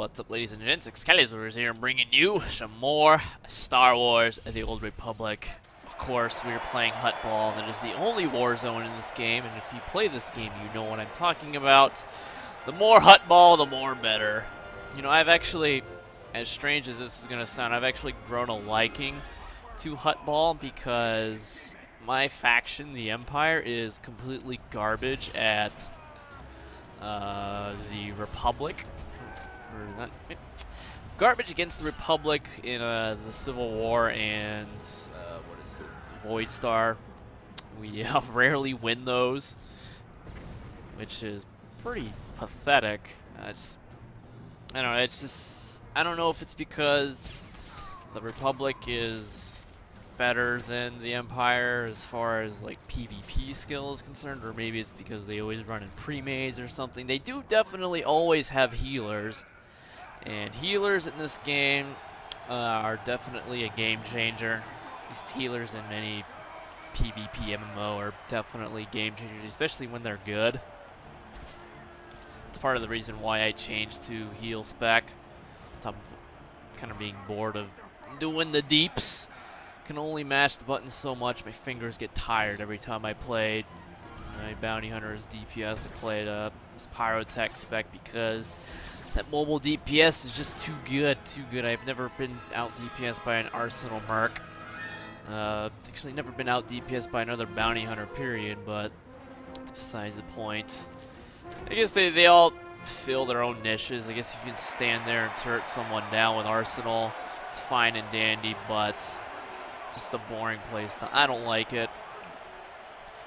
What's up, ladies and gents? xcalizorz here, bringing you some more Star Wars: The Old Republic. Of course, we are playing Huttball. That is the only war zone in this game, and if you play this game, you know what I'm talking about. The more Huttball, the more better. You know, I've actually, as strange as this is going to sound, I've actually grown a liking to Huttball because my faction, the Empire, is completely garbage at the Republic. Or not, garbage against the Republic in the Civil War and what is this, Void Star. We rarely win those, which is pretty pathetic. I don't know. It's just, I don't know if it's because the Republic is better than the Empire as far as like PvP skill is concerned, or maybe it's because they always run in pre-maze or something. They do definitely always have healers. And healers in this game are definitely a game changer. These healers in any PvP MMO are definitely game changers, especially when they're good. It's part of the reason why I changed to heal spec. I'm kind of being bored of doing the deeps. Can only mash the buttons so much. My fingers get tired every time I play. My bounty hunter is DPS. I played this pyrotech spec because that mobile DPS is just too good, I've never been out DPS by an Arsenal Merc. Actually never been out DPS by another bounty hunter, period, but it's besides the point. I guess they all fill their own niches. I guess if you can stand there and turret someone down with Arsenal, it's fine and dandy, but just a boring playstyle. I don't like it.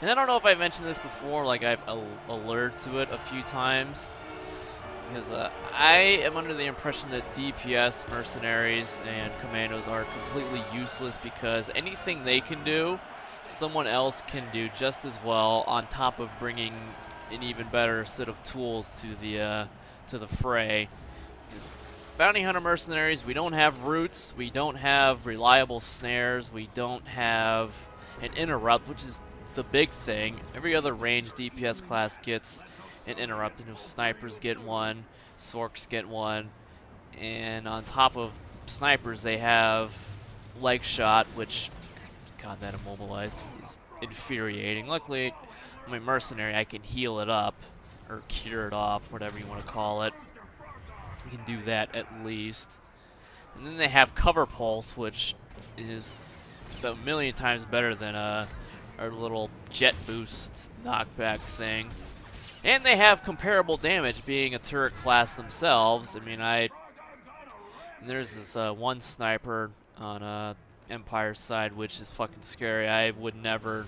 And I don't know if I mentioned this before, like I've alerted to it a few times. Because I am under the impression that DPS, mercenaries, and commandos are completely useless because anything they can do, someone else can do just as well, on top of bringing an even better set of tools to the fray. Because bounty hunter mercenaries, we don't have roots, we don't have reliable snares, we don't have an interrupt, which is the big thing. Every other ranged DPS class gets an interrupt. You know, snipers get one, sorks get one, and on top of snipers they have leg shot, which, god, that immobilized is infuriating. Luckily, my mercenary, I can heal it up, or cure it off, whatever you want to call it. We can do that at least. And then they have cover pulse, which is a million times better than our little jet boost knockback thing. And they have comparable damage, being a turret class themselves. I mean, there's this one sniper on Empire's side, which is fucking scary. I would never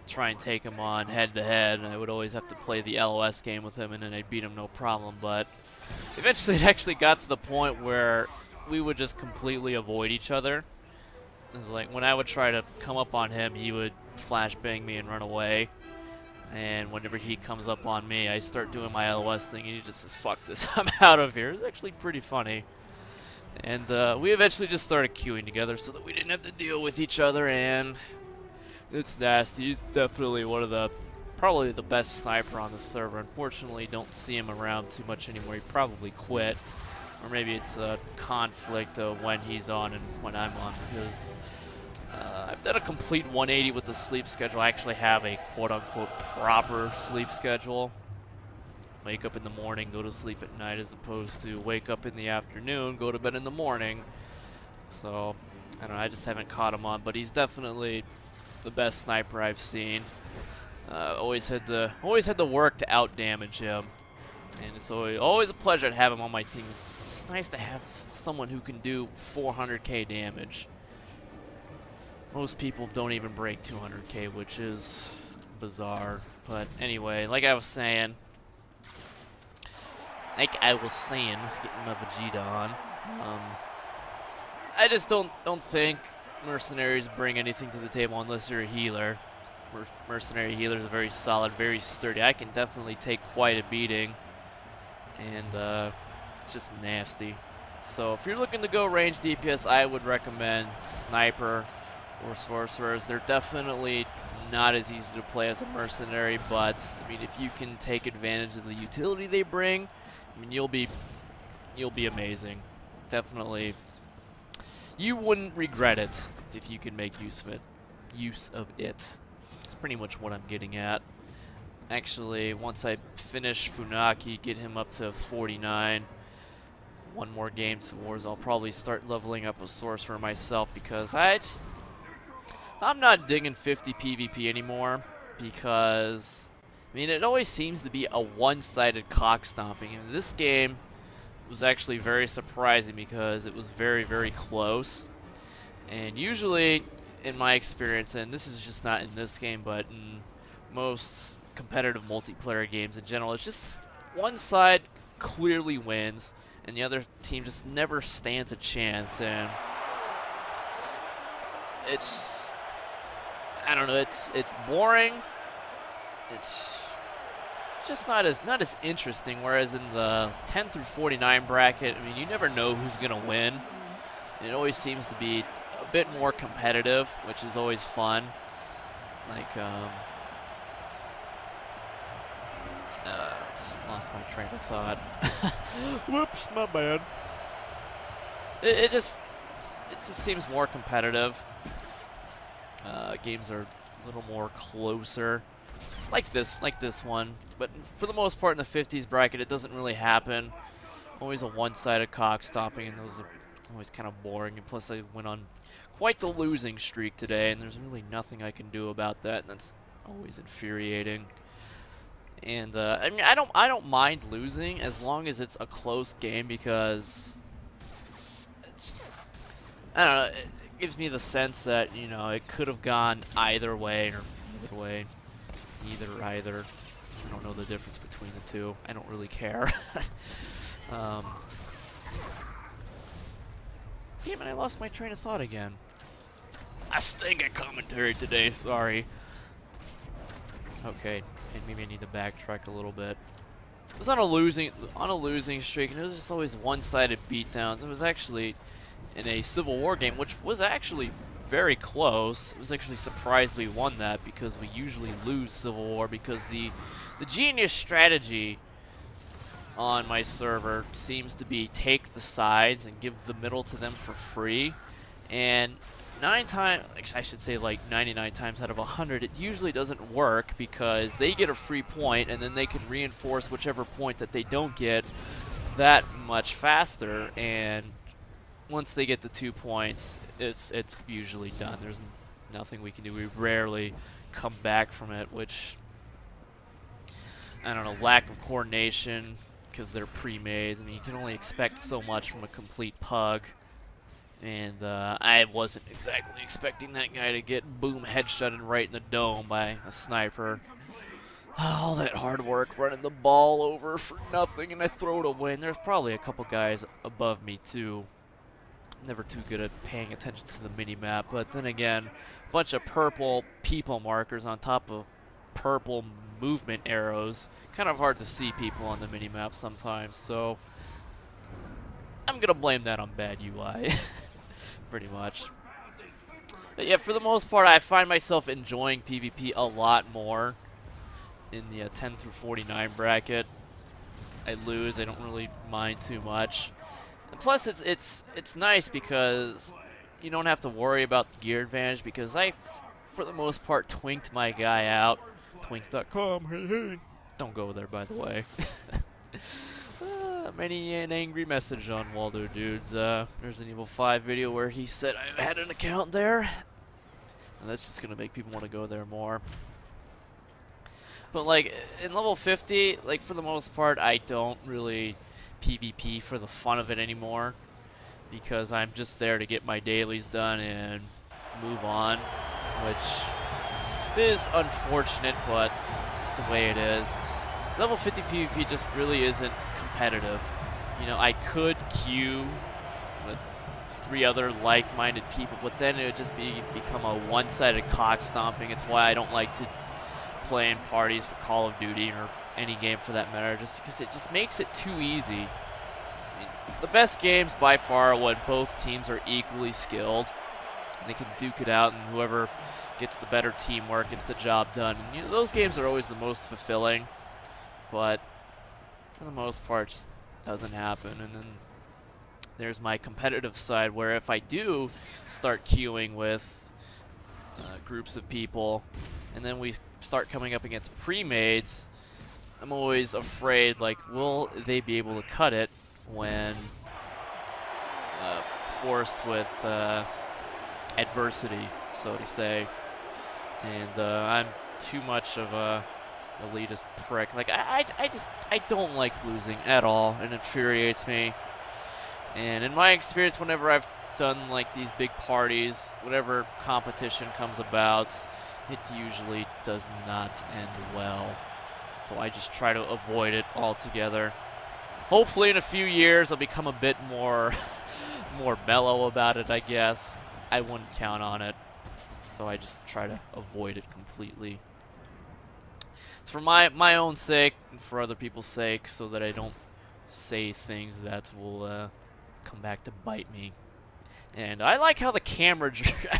try and take him on head-to-head. I would always have to play the LOS game with him, and then I'd beat him no problem. But eventually it actually got to the point where we would just completely avoid each other. It's like, when I would try to come up on him, he would flashbang me and run away. And whenever he comes up on me, I start doing my LOS thing, and he just says, fuck this, I'm out of here. It's actually pretty funny. And we eventually just started queuing together so that we didn't have to deal with each other, and it's nasty. He's definitely one of the, probably the best sniper on the server. Unfortunately, don't see him around too much anymore. He probably quit. Or maybe it's a conflict of when he's on and when I'm on, because I've done a complete 180 with the sleep schedule. I actually have a quote-unquote proper sleep schedule. Wake up in the morning, go to sleep at night, as opposed to wake up in the afternoon, go to bed in the morning. So, I don't know, I just haven't caught him on, but he's definitely the best sniper I've seen. Always had the work to out-damage him. And it's always a pleasure to have him on my team. It's just nice to have someone who can do 400k damage. Most people don't even break 200k, which is bizarre. But anyway, like I was saying, getting my Vegeta on, I just don't think mercenaries bring anything to the table unless you're a healer. Mercenary healers are very solid, very sturdy. I can definitely take quite a beating, and it's just nasty. So if you're looking to go range DPS, I would recommend Sniper or Sorcerers. They're definitely not as easy to play as a mercenary, but I mean, if you can take advantage of the utility they bring, I mean, you'll be you'll be amazing. Definitely. You wouldn't regret it if you can make use of it. It's pretty much what I'm getting at. Actually, once I finish Funaki, get him up to 49, one more game to Wars, I'll probably start leveling up a sorcerer myself because I'm not digging 50 PvP anymore because, I mean, it always seems to be a one-sided cock stomping. And this game was actually very surprising because it was very, very close. And usually, in my experience, and this is just not in this game, but in most competitive multiplayer games in general, it's just one side clearly wins and the other team just never stands a chance. And it's, I don't know, it's boring. It's just not as interesting. Whereas in the 10 through 49 bracket, I mean, you never know who's gonna win. It always seems to be a bit more competitive, which is always fun. Like, lost my train of thought. Whoops, my bad. It just seems more competitive. Games are a little more closer, like this one. But for the most part, in the 50s bracket, it doesn't really happen. Always a one-sided cock stomping, and those are always kind of boring. And plus, I went on quite the losing streak today, and there's really nothing I can do about that, and that's always infuriating. And I mean, I don't mind losing as long as it's a close game because I don't know. It gives me the sense that, you know, it could have gone either way or either way, either. I don't know the difference between the two. I don't really care. Damn it! I lost my train of thought again. I stink at commentary today. Sorry. Okay. And maybe I need to backtrack a little bit. It was on a losing streak, and it was just always one-sided beatdowns. It was actually in a Civil War game, which was actually very close. I was actually surprised we won that because we usually lose Civil War because the genius strategy on my server seems to be take the sides and give the middle to them for free. And 9 times, I should say like 99 times out of 100, it usually doesn't work because they get a free point and then they can reinforce whichever point that they don't get that much faster. And once they get the 2 points, it's usually done. There's nothing we can do. We rarely come back from it, which, I don't know, lack of coordination because they're pre-made. I mean, you can only expect so much from a complete pug. And I wasn't exactly expecting that guy to get boom headshotted right in the dome by a sniper. All that hard work running the ball over for nothing, and I throw it away. And there's probably a couple guys above me too. Never too good at paying attention to the mini-map, but then again, a bunch of purple people markers on top of purple movement arrows. Kind of hard to see people on the mini-map sometimes, so I'm gonna blame that on bad UI. Pretty much. But yeah, for the most part, I find myself enjoying PvP a lot more in the 10 through 49 bracket. I lose, I don't really mind too much. And plus, it's nice because you don't have to worry about the gear advantage because I, for the most part, twinked my guy out. Twinks.com, hey. Don't go there, by the way. Many an angry message on Waldo Dudes. There's an Lvl50 video where he said I had an account there. And that's just gonna make people want to go there more. But like in level 50, like for the most part, I don't really PvP for the fun of it anymore because I'm just there to get my dailies done and move on, which is unfortunate, but it's the way it is. Level 50 PvP just really isn't competitive. You know, I could queue with 3 other like-minded people, but then it would just become a one-sided cock stomping. It's why I don't like to play in parties for Call of Duty or any game for that matter, just because it just makes it too easy. I mean, the best games by far are when both teams are equally skilled and they can duke it out, and whoever gets the better teamwork gets the job done. And, you know, those games are always the most fulfilling. But for the most part, just doesn't happen. And then there's my competitive side, where if I do start queuing with groups of people, and then we start coming up against pre-mades, I'm always afraid, like, will they be able to cut it when forced with adversity, so to say. And I'm too much of a elitist prick. Like, I don't like losing at all. It infuriates me. And in my experience, whenever I've done like these big parties, whatever competition comes about, it usually does not end well. So I just try to avoid it altogether. Hopefully in a few years I'll become a bit more more mellow about it, I guess. I wouldn't count on it. So I just try to avoid it completely. It's for my own sake and for other people's sake, so that I don't say things that will come back to bite me. And I like how the camera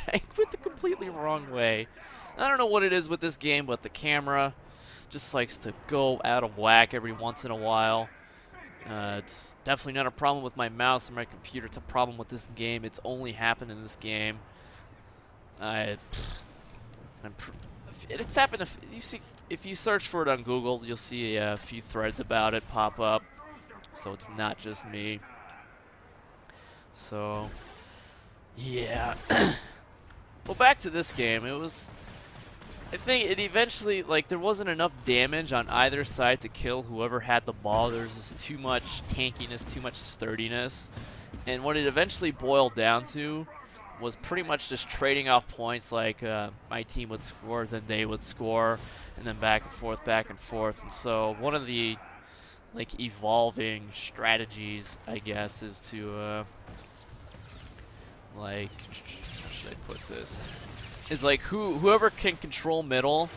I went the completely wrong way. I don't know what it is with this game, but the camera just likes to go out of whack every once in a while. It's definitely not a problem with my mouse or my computer. It's a problem with this game. It's only happened in this game. It's happened. If you search for it on Google, you'll see a few threads about it pop up. So it's not just me. So yeah. Well, back to this game. I think it eventually, like, there wasn't enough damage on either side to kill whoever had the ball. There was just too much tankiness, too much sturdiness. And what it eventually boiled down to was pretty much just trading off points. Like, my team would score, then they would score, and then back and forth, back and forth. And so one of the, like, evolving strategies, I guess, is to, like, how should I put this? Is like whoever can control middle,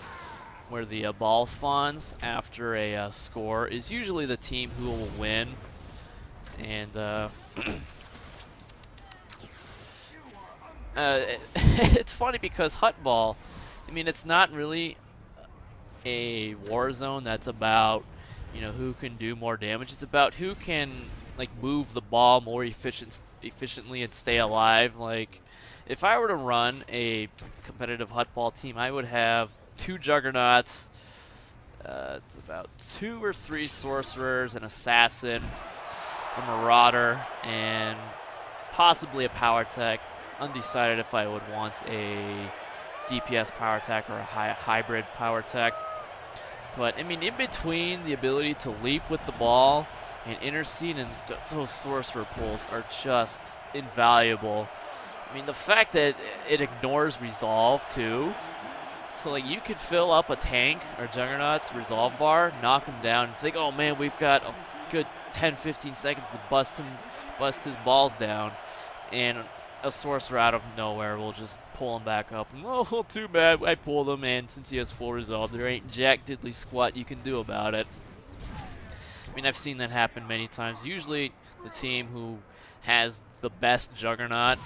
where the ball spawns after a score, is usually the team who will win. And it's funny because Huttball, I mean, it's not really a war zone that's about, you know, who can do more damage. It's about who can, like, move the ball more efficiently and stay alive. Like, if I were to run a competitive Huttball team, I would have 2 Juggernauts, about 2 or 3 Sorcerers, an Assassin, a Marauder, and possibly a Power Tech. Undecided if I would want a DPS Power Tech or a hybrid Power Tech. But, I mean, in between the ability to leap with the ball and intercede, and those Sorcerer pools are just invaluable. I mean, the fact that it ignores resolve, too. So, like, you could fill up a tank or Juggernaut's resolve bar, knock him down, and think, oh, man, we've got a good 10-15 seconds to bust his balls down. And a Sorcerer out of nowhere will just pull him back up. And, oh, too bad, I pulled him, and since he has full resolve, there ain't jack diddly squat you can do about it. I mean, I've seen that happen many times. Usually, the team who has the best Juggernaut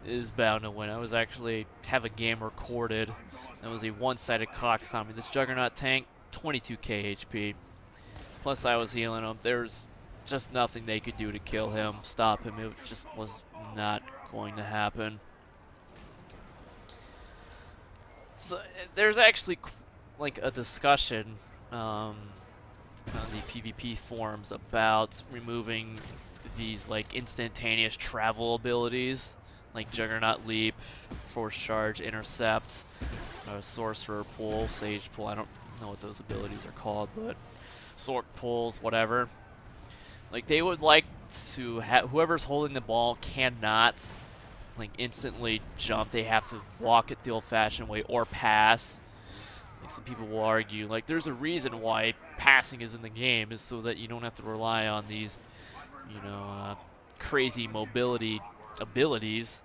is bound to win. I was actually have a game recorded. That was a one-sided cox Tommy. This Juggernaut tank, 22k HP. Plus I was healing him. There's just nothing they could do to kill him, stop him. It just was not going to happen. So there's actually like a discussion on the PvP forums about removing these like instantaneous travel abilities, like Juggernaut Leap, Force Charge, Intercept, Sorcerer Pull, Sage Pull. I don't know what those abilities are called, but Sorc Pulls, whatever. Like, they would like to have whoever's holding the ball cannot like instantly jump. They have to walk it the old-fashioned way or pass. Like, some people will argue, like, there's a reason why passing is in the game, is so that you don't have to rely on these, you know, crazy mobility abilities.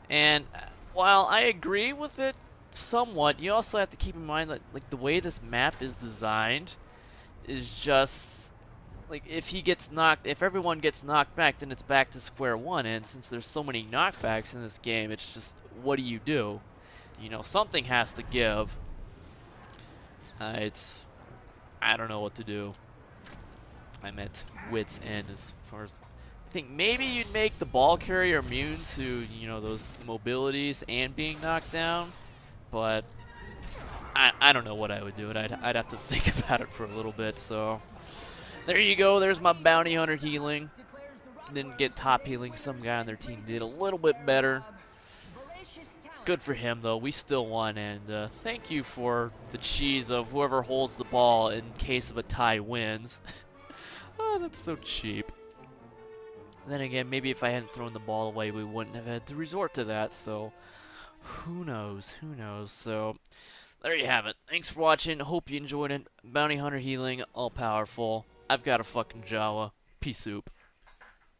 And while I agree with it somewhat, you also have to keep in mind that, like, the way this map is designed is just like, if everyone gets knocked back, then it's back to square one. And since there's so many knockbacks in this game, it's just, what do? You know, something has to give. I don't know what to do. I'm at wit's end as far as. I think maybe you'd make the ball carrier immune to, you know, those mobilities and being knocked down, but I don't know what I would do. I'd have to think about it for a little bit. So there you go. There's my bounty hunter healing. Didn't get top healing. Some guy on their team did a little bit better. Good for him, though. We still won, and thank you for the cheese of whoever holds the ball in case of a tie wins. Oh, that's so cheap. Then again, maybe if I hadn't thrown the ball away, we wouldn't have had to resort to that, so who knows, who knows. So there you have it. Thanks for watching. Hope you enjoyed it. Bounty Hunter healing, all powerful. I've got a fucking Jawa. Peace soup.